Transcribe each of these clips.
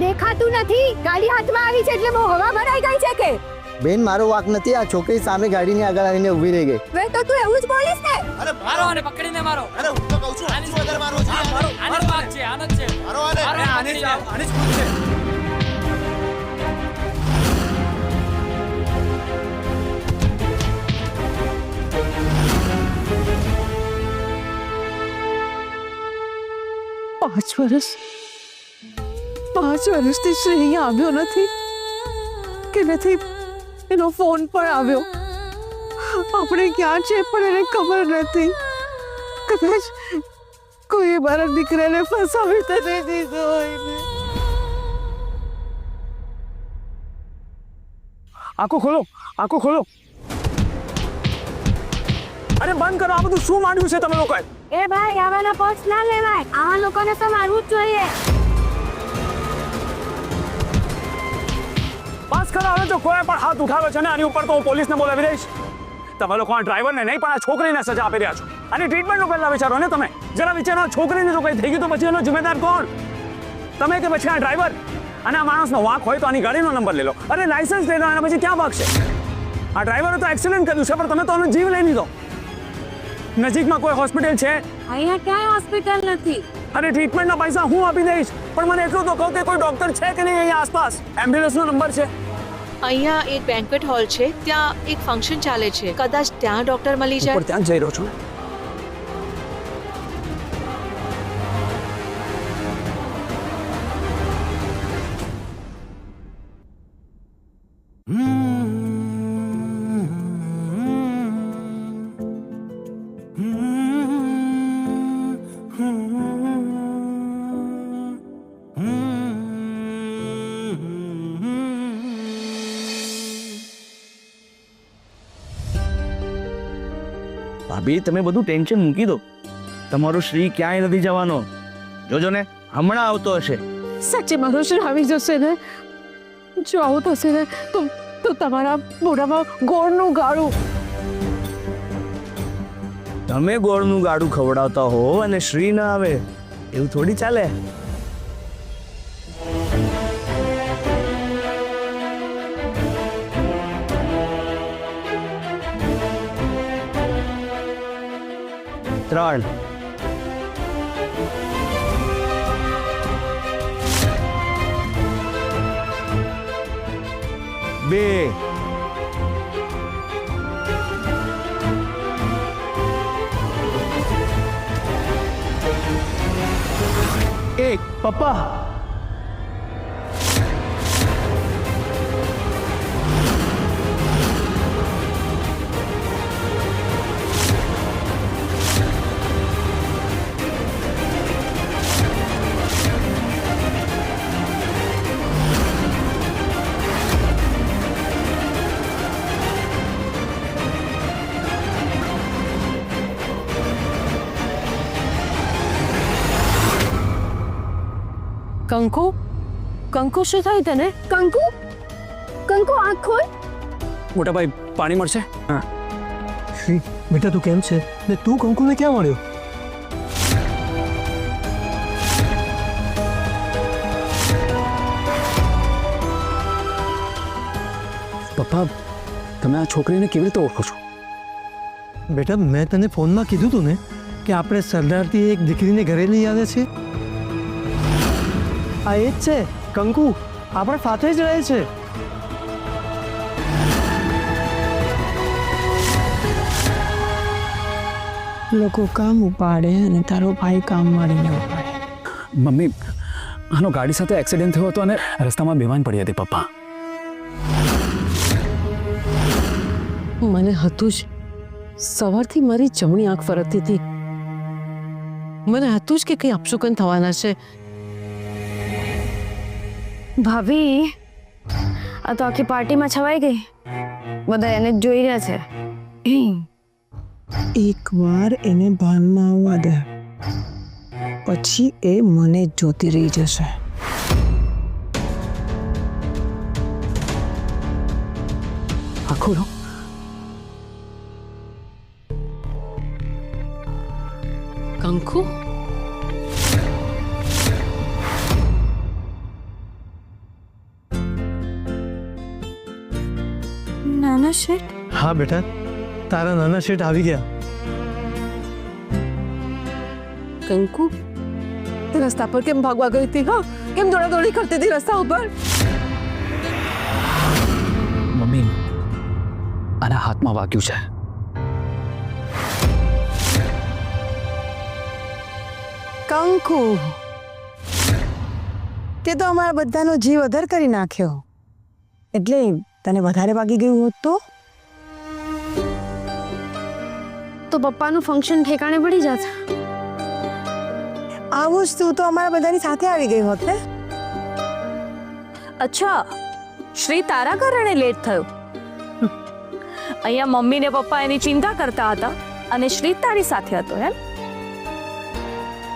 દેખાતું નથી. ગાડી હાથમાં આવી છે એટલે બહુ હવા ભરાઈ ગઈ છે કે? બેન મારો વાંક નથી, આ છોકરી સામે ગાડીની આગળ આવીને ઊભી રહી ગઈ. વે તો તું એવું જ બોલીશ ને? અરે મારો આને પકડીને મારો. અરે હું તો કહું છું આની વધારે મારો છે. આનો વાંક છે, આનો જ છે. મારો આને. આને જ ખુદ છે. પાંચ વર્ષથી શ્રી અહીંયા આવ્યો નથી કે નથી એનો ફોન પણ આવ્યો. આપણે ક્યાં છે પણ એને ખબર નથી. કદાચ કોઈ મારા દીકરાને ફસાવી તો નહીં દીધો હોય ને. આંખો ખોલો, આંખો ખોલો. અરે બંધ કરો, આ બધું શું માંડ્યું છે તમે લોકોએ? એ ભાઈ આવાના પોસ્ટ ના લેવાય. આવા લોકોને તો મારવું જ જોઈએ. બસ કરો હવે, તો કોઈ પણ હાથ ઉઠાવે છે ને આની ઉપર તો હું પોલીસને બોલાવી દઈશ. તમે લોકો આ ડ્રાઈવરને નહીં પણ આ છોકરીને સજા આપી રહ્યા છો. અને ટ્રીટમેન્ટનું પહેલા વિચારો ને તમે. જરા વિચારો, છોકરીને જો કંઈ થઈ ગયું તો પછી એનો જિમ્મેદાર કોણ? તમે કે પછી આ ડ્રાઈવર? અને આ માણસનો વાંક હોય તો આની ગાડીનો નંબર લઈ લો. અરે લાયસન્સ લઈ લો, અને પછી ક્યાં ભાગશે? આ ડ્રાઈવરે તો એક્સિડન્ટ કર્યું છે પણ તમે તો એનો જીવ લઈ લીધો. નજીકમાં કોઈ હોસ્પિટલ છે? અહીંયા ક્યાંય હોસ્પિટલ નથી. અને ટ્રીટમેન્ટના પૈસા હું આપી દઈશ, પણ મને એટલું તો કહો કે કોઈ ડોક્ટર છે કે નહીં અહીંયા આસપાસ? એમ્બ્યુલન્સનો નંબર છે? અહીંયા એક બેન્ક્વેટ હોલ છે, ત્યાં એક ફંક્શન ચાલે છે, કદાચ ત્યાં ડોક્ટર મળી જાય. ઉપર ત્યાં જઈ રહ્યો છું. ભાભી તમે બધું ટેન્શન મૂકી દો. તમારો શ્રી ક્યાંય નથી જવાનો. જોજો ને હમણાં આવતો હશે. સાચે મારો શ્રી આવી જશે ને? જો આવું થશે ને તો તમારા મોઢામાં ગોળનું ગાળું. તમે ગોળનું ગાડું ખવડાવતા હો અને શ્રી ના આવે, એવું થોડી ચાલે. ત્રણ. બે. એક. પપ્પા કંકુ શું થયું તને? કંકુ આંખ ખોલ. મોટા ભાઈ પાણી મળશે? હા. શ્રી બેટા તું કેમ છે ને તું કંકુને ક્યાં મળ્યો? પપ્પા તમે આ છોકરીને કેવી રીતે ઓળખો છો? બેટા મેં તને ફોનમાં કીધું તું ને કે આપણે સરદારથી એક દીકરીને ઘરે લઈ આવે છે. આ એ જ છે કંકુ, આપણે સાથે જ રહે છે. લોકો કામ ઉપાડે અને તારો ભાઈ કામ વાળીને ઉપાડે. મમ્મી આનો ગાડી સાથે એક્સિડન્ટ થયો હતો અને રસ્તામાં બેભાન પડી હતી પપ્પા. મને હતું જ, સવારથી મારી જમણી આંખ ફરકતી હતી. મને હતું જ કે કંઈ અપશુકન થવાના છે. ભાભી આ તો આખી પાર્ટીમાં છવાઈ ગઈ. બધા એને જ જોઈ રહ્યા છે. એકવાર એને ભાનમાં આવવા દે, પછી એ મને જ જોતી રહી જશે. આખો કંકુ નાના શેઠ? હા બેટા, તારા નાના શેઠ આવી ગયા. કંકુ તે રસ્તા પર કેમ ભાગવા ગઈ હતી? હા, કેમ દોડાદોડી કરતી હતી રસ્તા ઉપર? મમ્મી આના હાથમાં વાગ્યું છે. કંકુ તે તો અમારા બધાનો જીવ અધર કરી નાખ્યો. એટલે તને વધારે વાગી ગયું હોત તો પપ્પાનું ફંક્શન ઠેકાણે પડી જાત. આવું જ તું તો અમારા બધાની સાથે આવી ગઈ હોત ને. અચ્છા, શ્રી તારા કારણે લેટ થયો. અહીંયા મમ્મી ને પપ્પા એની ચિંતા કરતા હતા અને શ્રી તારી સાથે હતો એમ?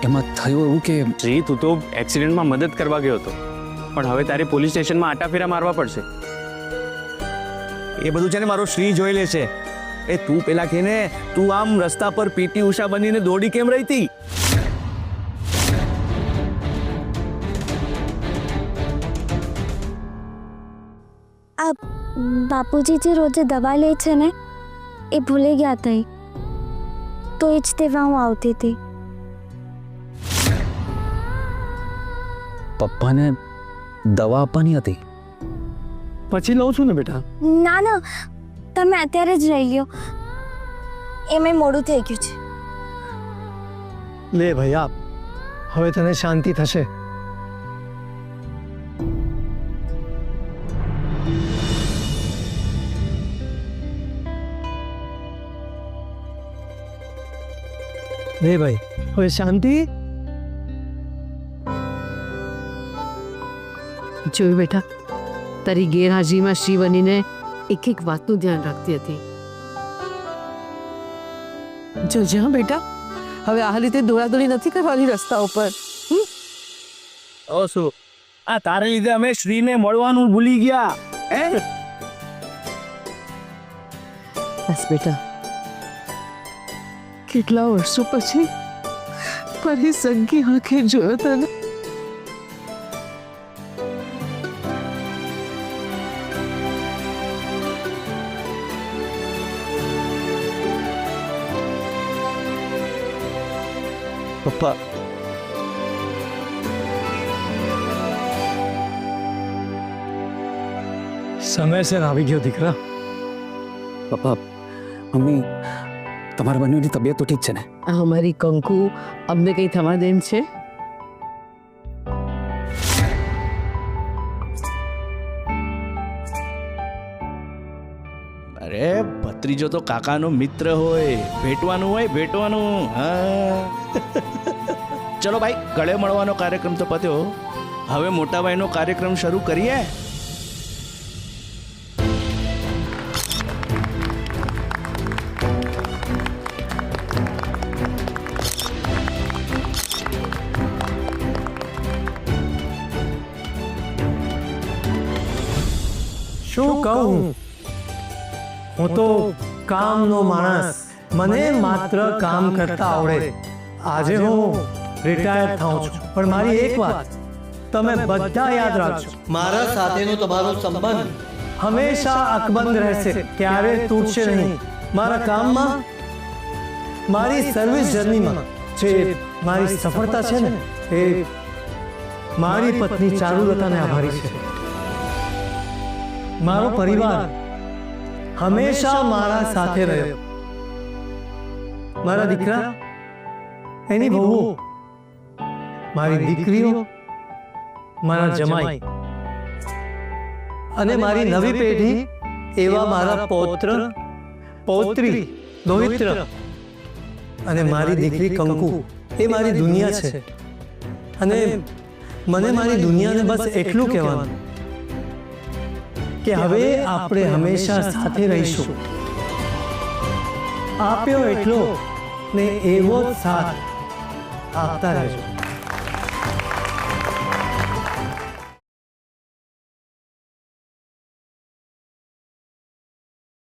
એમાં થયું એવું કે શ્રી તું તો એક્સિડન્ટમાં મદદ કરવા ગયો હતો, પણ હવે તારે પોલીસ સ્ટેશનમાં આટાફેરા મારવા પડશે. એ બધું છે ને મારો શ્રી જોઈ લેશે. એ તું પેલા કે ને તું આમ રસ્તા પર પીટી ઉષા બનીને દોડી કેમ રહી હતી? આ બાપુજી જે રોજે દવા લે છે ને એ ભૂલી ગયા હતા, તો એ જ તેવા હું આવતી હતી. પપ્પાને દવા આપવાની હતી. પછી લઉં છું ને બેટા. ના ના, તમે અત્યારે જ લઈ લ્યો, એમાં મોડું થઈ ગયું છે. લે ભાઈ આપ, હવે તને શાંતિ થશે. લે ભાઈ, હવે શાંતિ. જોયું બેટા, તારી ગેરહાજરીમાં શ્રી બનીને એક એક વાતનું ધ્યાન રાખતી હતી. જોજે હા બેટા, હવે આ રીતે દોડાદોડી નથી કરવાની રસ્તા ઉપર. ઓ શું આ તારે લીધે અમે શ્રીને મળવાનું ભૂલી ગયા હે? બસ બેટા, કેટલા વર્ષો પછી ફરી સગી આંખે જોયો તને. પપ્પા, સમયસર આવી ગયો દીકરા. પપ્પા મમ્મી તમારા બંનેની તબિયત તો ઠીક છે ને? આ અમારી કંકુ અમને કઈ થવા દેમ છે? અરે ભત્રીજો તો કાકાનો મિત્ર હોય, ભેટવાનું હોય ભેટવાનું. હા ચલો ભાઈ, ગળે મળવાનો કાર્યક્રમ તો પત્યો, હવે મોટા ભાઈનો કાર્યક્રમ શરૂ કરીએ. શું કહું, હું તો કામનો માણસ, મને માત્ર કામ કરતા આવડે. આજે હું રિટાયર થાઉં છું, પણ મારી એક વાત તમે બધા યાદ રાખજો, મારા સાથેનો તમારો સંબંધ હંમેશા અકબંધ રહેશે, ક્યારે તૂટશે નહીં. મારા કામમાં, મારી સર્વિસ જર્નીમાં જે મારી સફળતા છે ને, એ મારી પત્ની ચારુલતાને આભારી છે. મારો પરિવાર હંમેશા મારા સાથે રહ્યો. મારા દીકરા, એની બહુ, મારી દીકરીઓ, મારા જમાઈ અને મારી નવી પેઢી, એવા મારા પૌત્ર પૌત્રી દોહિત્ર અને મારી દીકરી કંકુ, એ મારી દુનિયા છે. અને મને મારી દુનિયાને બસ એટલું કહેવાનું કે હવે આપણે હંમેશા સાથે રહીશું. આપ્યો એટલો ને એવો જ સાથ આપતા રહેજો.